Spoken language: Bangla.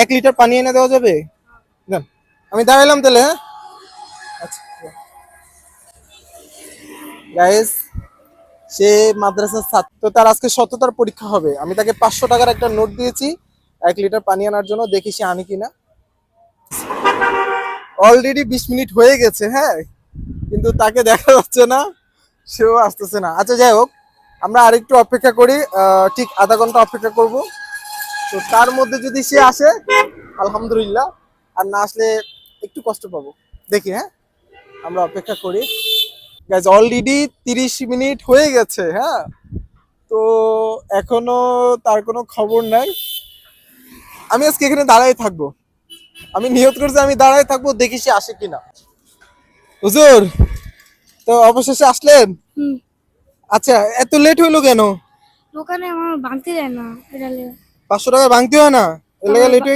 1 লিটার পানি এনে দেওয়া যাবে? না, আমি দাঁড়াইলাম তাহলে। হ্যাঁ, আচ্ছা গাইস, সে মাদ্রাসার ছাত্র, তো তার আজকে সততার পরীক্ষা হবে। আমি তাকে 500 টাকার একটা নোট দিয়েছি 1 লিটার পানি আনার জন্য, দেখি সে আনে কিনা। অলরেডি 20 মিনিট হয়ে গেছে, হ্যাঁ, কিন্তু তাকে দেখা যাচ্ছে না, সেও আসতেছে না। আচ্ছা যাই হোক, আমরা আরেকটু অপেক্ষা করি, ঠিক আধা ঘন্টা অপেক্ষা করব। তো তার মধ্যে যদি সে আসে আলহামদুলিল্লাহ, আর না আসলে একটু কষ্ট পাবো। দেখি, হ্যাঁ, আমরা অপেক্ষা করি। গাইজ অলরেডি 30 মিনিট হয়ে গেছে, হ্যাঁ, তো এখনো তার কোনো খবর নাই। আমি আজকে এখানে দাঁড়াই থাকবো, আমি নিয়ত করছি আমি দাঁড়াই থাকবো, দেখি সে আসে কিনা। হুজুর, তো অবশেষে আসলেন? হুম। আচ্ছা, এত লেট হইলো কেন? দোকানে আমার ভাঙতে দেয় না এটা 500 টাকা ভাঙতে হয় না, এর লেগে লেট হয়ে গেছে।